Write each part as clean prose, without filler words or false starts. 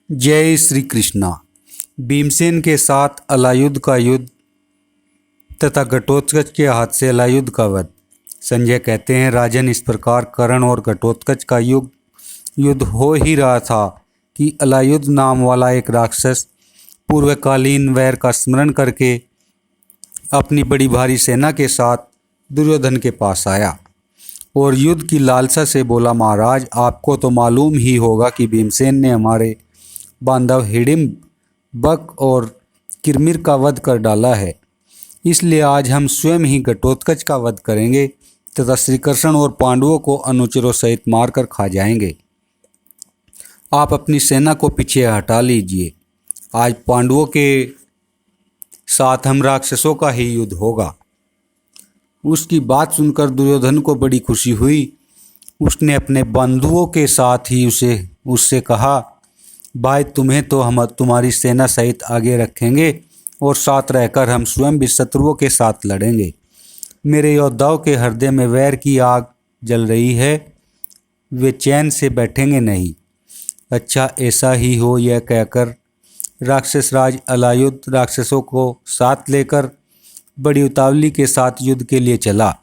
जय श्री कृष्णा। भीमसेन के साथ अलायुद्ध का युद्ध तथा घटोत्कच के हाथ से अलायुद्ध का वध। संजय कहते हैं, राजन, इस प्रकार कर्ण और घटोत्कच का युद्ध हो ही रहा था कि अलायुद्ध नाम वाला एक राक्षस पूर्वकालीन वैर का स्मरण करके अपनी बड़ी भारी सेना के साथ दुर्योधन के पास आया और युद्ध की लालसा से बोला, महाराज, आपको तो मालूम ही होगा कि भीमसेन ने हमारे बांधव हिडिंब, बक और किरमिर का वध कर डाला है। इसलिए आज हम स्वयं ही घटोत्कच का वध करेंगे तथा श्री कृष्ण और पांडवों को अनुचरों सहित मारकर खा जाएंगे। आप अपनी सेना को पीछे हटा लीजिए। आज पांडवों के साथ हम राक्षसों का ही युद्ध होगा। उसकी बात सुनकर दुर्योधन को बड़ी खुशी हुई। उसने अपने बंधुओं के साथ ही उससे कहा, भाई, तुम्हें तो हम तुम्हारी सेना सहित आगे रखेंगे और साथ रहकर हम स्वयं भी शत्रुओं के साथ लड़ेंगे। मेरे योद्धाओं के हृदय में वैर की आग जल रही है, वे चैन से बैठेंगे नहीं। अच्छा, ऐसा ही हो। यह कहकर राक्षस राज अलायुद्ध राक्षसों को साथ लेकर बड़ी उतावली के साथ युद्ध के लिए चला।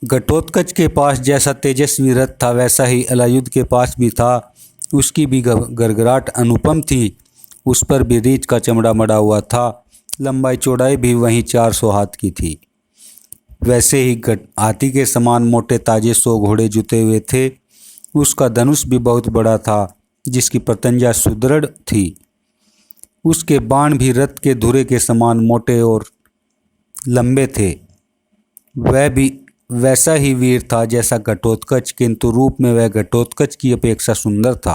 घटोत्कच के पास जैसा तेजस्वी रथ था वैसा ही अलायुद्ध के पास भी था। उसकी भी गरगराहट अनुपम थी। उस पर भी रीछ का चमड़ा मड़ा हुआ था। लंबाई चौड़ाई भी वहीं 400 हाथ की थी। वैसे ही हाथी के समान मोटे ताजे 100 घोड़े जुते हुए थे। उसका धनुष भी बहुत बड़ा था, जिसकी प्रत्यंजा सुदृढ़ थी। उसके बाण भी रथ के धुरे के समान मोटे और लंबे थे। वह भी वैसा ही वीर था जैसा घटोत्कच, किंतु रूप में वह घटोत्कच की अपेक्षा सुंदर था।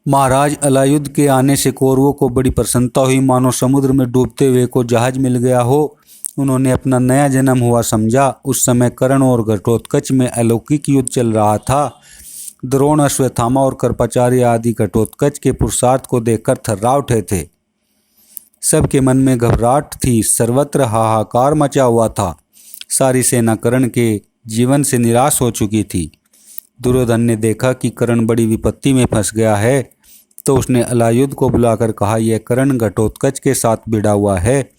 महाराज, अलायुद्ध के आने से कौरवों को बड़ी प्रसन्नता हुई, मानो समुद्र में डूबते हुए को जहाज मिल गया हो। उन्होंने अपना नया जन्म हुआ समझा। उस समय कर्ण और घटोत्कच में अलौकिक युद्ध चल रहा था। द्रोण, अश्वत्थामा और कृपाचार्य आदि घटोत्कच के पुरुषार्थ को देखकर थर्रा उठे थे। सबके मन में घबराहट थी। सर्वत्र हाहाकार मचा हुआ था। सारी सेना कर्ण के जीवन से निराश हो चुकी थी। दुर्योधन ने देखा कि कर्ण बड़ी विपत्ति में फंस गया है, तो उसने अलायुद्ध को बुलाकर कहा, यह कर्ण घटोत्कच के साथ भिड़ा हुआ है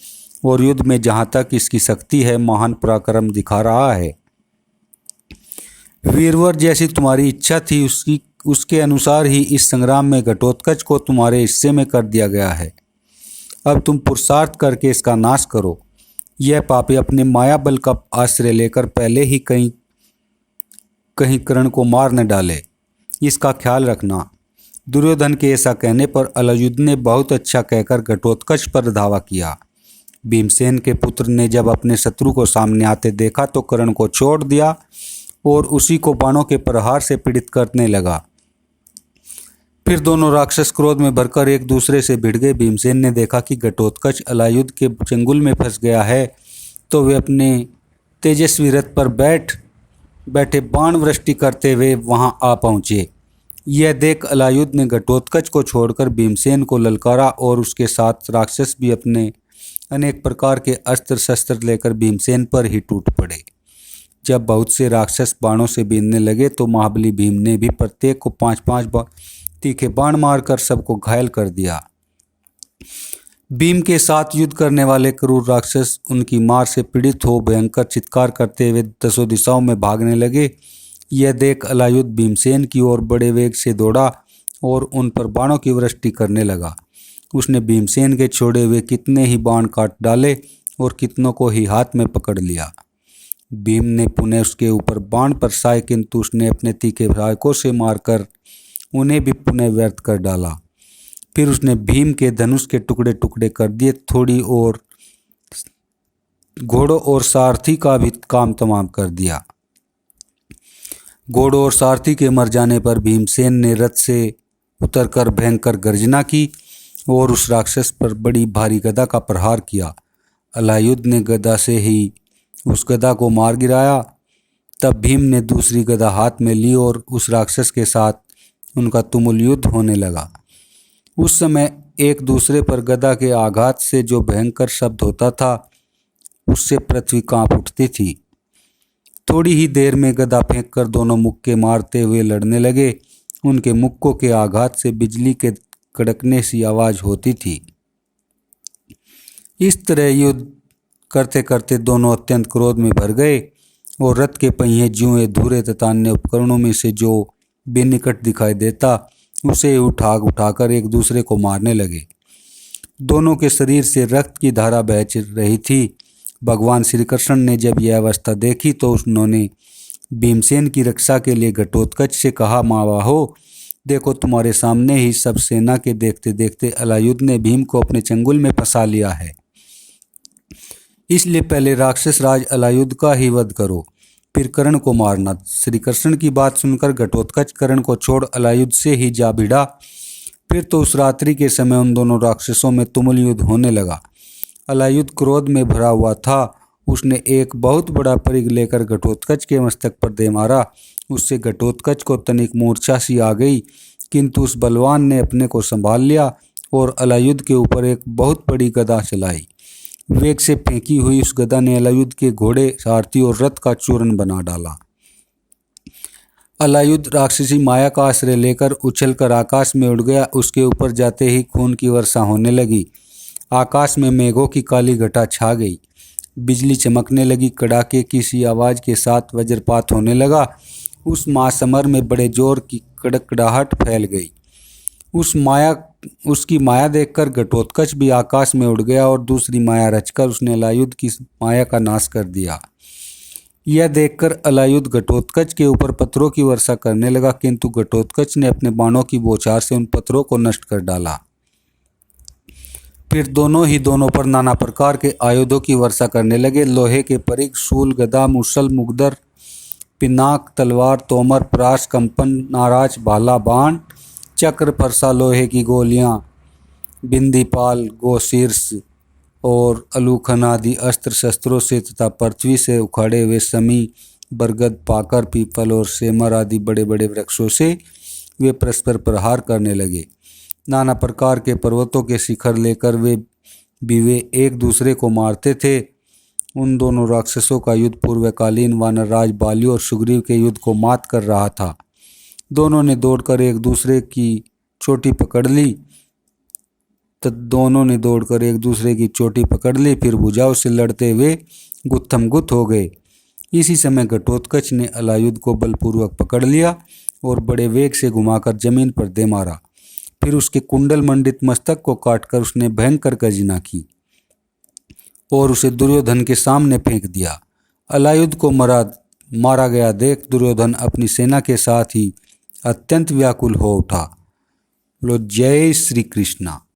और युद्ध में जहाँ तक इसकी शक्ति है महान पराक्रम दिखा रहा है। वीरवर, जैसी तुम्हारी इच्छा थी उसके अनुसार ही इस संग्राम में घटोत्कच को तुम्हारे हिस्से में कर दिया गया है। अब तुम पुरुषार्थ करके इसका नाश करो। यह पापी अपने माया बल का आश्रय लेकर पहले ही कहीं कर्ण को मार न डाले, इसका ख्याल रखना। दुर्योधन के ऐसा कहने पर अलायुद्ध ने बहुत अच्छा कहकर घटोत्कच पर धावा किया। भीमसेन के पुत्र ने जब अपने शत्रु को सामने आते देखा तो कर्ण को छोड़ दिया और उसी को बाणों के प्रहार से पीड़ित करने लगा। फिर दोनों राक्षस क्रोध में भरकर एक दूसरे से भिड़ गए। भीमसेन ने देखा कि घटोत्कच अलायुद्ध के चंगुल में फंस गया है, तो वे अपने तेजस्वी रथ पर बैठे बाण वृष्टि करते हुए वहां आ पहुंचे। यह देख अलायुद्ध ने घटोत्कच को छोड़कर भीमसेन को ललकारा और उसके साथ राक्षस भी अपने अनेक प्रकार के अस्त्र शस्त्र लेकर भीमसेन पर ही टूट पड़े। जब बहुत से राक्षस बाणों से बीनने लगे तो महाबली भीम ने भी प्रत्येक को 5-5 तीखे बाण मारकर सबको घायल कर दिया। भीम के साथ युद्ध करने वाले क्रूर राक्षस उनकी मार से पीड़ित हो भयंकर चित्कार करते हुए दसों दिशाओं में भागने लगे। यह देख अलायुद्ध भीमसेन की ओर बड़े वेग से दौड़ा और उन पर बाणों की वृष्टि करने लगा। उसने भीमसेन के छोड़े हुए कितने ही बाण काट डाले और कितनों को ही हाथ में पकड़ लिया। भीम ने पुनः उसके ऊपर बाण बरसाए, किंतु उसने अपने तीखे सहायकों से मारकर उन्हें भी पुनः व्यर्थ कर डाला। फिर उसने भीम के धनुष के टुकड़े टुकड़े कर दिए। थोड़ी और घोड़ों और सारथी का भी काम तमाम कर दिया। घोड़ों और सारथी के मर जाने पर भीमसेन ने रथ से उतरकर भयंकर गर्जना की और उस राक्षस पर बड़ी भारी गदा का प्रहार किया। अलायुद्ध ने गदा से ही उस गदा को मार गिराया। तब भीम ने दूसरी गदा हाथ में ली और उस राक्षस के साथ उनका तुमुल युद्ध होने लगा। उस समय एक दूसरे पर गदा के आघात से जो भयंकर शब्द होता था, उससे पृथ्वी कांप उठती थी। थोड़ी ही देर में गदा फेंककर दोनों मुक्के मारते हुए लड़ने लगे। उनके मुक्कों के आघात से बिजली के कड़कने सी आवाज होती थी। इस तरह युद्ध करते करते दोनों अत्यंत क्रोध में भर गए और रथ के पहिए जुए धुरे तथा अन्य उपकरणों में से जो बेनिकट दिखाई देता उसे उठाकर एक दूसरे को मारने लगे। दोनों के शरीर से रक्त की धारा बह रही थी। भगवान श्री कृष्ण ने जब यह अवस्था देखी तो उन्होंने भीमसेन की रक्षा के लिए घटोत्कच से कहा, महाबाहो, देखो तुम्हारे सामने ही सब सेना के देखते देखते अलायुध ने भीम को अपने चंगुल में फंसा लिया है। इसलिए पहले राक्षस राज अलायुध का ही वध करो, फिर कर्ण को मारना। श्री कृष्ण की बात सुनकर घटोत्कच कर्ण को छोड़ अलायुध से ही जा भिड़ा। फिर तो उस रात्रि के समय उन दोनों राक्षसों में तुमुल युद्ध होने लगा। अलायुध क्रोध में भरा हुआ था। उसने एक बहुत बड़ा परिघ लेकर घटोत्कच के मस्तक पर दे मारा। उससे घटोत्कच को तनिक मूर्छा सी आ गई, किंतु उस बलवान ने अपने को संभाल लिया और अलायुध के ऊपर एक बहुत बड़ी गदा चलाई। वेग से फेंकी हुई उस गदा ने अलायुध के घोड़े, सारथी और रथ का चूर्ण बना डाला। अलायुध राक्षसी माया का आश्रय लेकर उछलकर आकाश में उड़ गया। उसके ऊपर जाते ही खून की वर्षा होने लगी। आकाश में मेघों की काली घटा छा गई। बिजली चमकने लगी। कड़ाके की सी आवाज के साथ वज्रपात होने लगा। उस महासमर में बड़े जोर की कड़कड़ाहट फैल गई। उसकी माया देखकर घटोत्कच भी आकाश में उड़ गया और दूसरी माया रचकर उसने अलायुध की माया का नाश कर दिया। यह देखकर अलायुध घटोत्कच के ऊपर पत्थरों की वर्षा करने लगा, किंतु घटोत्कच ने अपने बाणों की बौछार से उन पत्थरों को नष्ट कर डाला। फिर दोनों पर नाना प्रकार के आयुधों की वर्षा करने लगे। लोहे के परिघ, शूल, गदा, मुसल, मुगदर, पिनाक, तलवार, तोमर, प्रास, कंपन, नाराज, भाला, बाण, चक्र, फरसा, लोहे की गोलियां, बिंदीपाल, गोशीर्ष और अलूखन आदि अस्त्र शस्त्रों से तथा पृथ्वी से उखाड़े हुए समी, बरगद, पाकर, पीपल और सेमर आदि बड़े बड़े वृक्षों से वे परस्पर प्रहार करने लगे। नाना प्रकार के पर्वतों के शिखर लेकर वे एक दूसरे को मारते थे। उन दोनों राक्षसों का युद्ध पूर्वकालीन वानरराज बाली और सुग्रीव के युद्ध को मात कर रहा था। दोनों ने दौड़कर एक दूसरे की चोटी पकड़ ली। फिर भुजाओं से लड़ते हुए गुत्थमगुत्थ हो गए। इसी समय घटोत्कच ने अलायुध को बलपूर्वक पकड़ लिया और बड़े वेग से घुमाकर जमीन पर दे मारा। फिर उसके कुंडल मंडित मस्तक को काटकर उसने भयंकर गर्जना की और उसे दुर्योधन के सामने फेंक दिया। अलायुध को मारा गया देख दुर्योधन अपनी सेना के साथ ही अत्यंत व्याकुल हो उठा। जय श्री कृष्णा।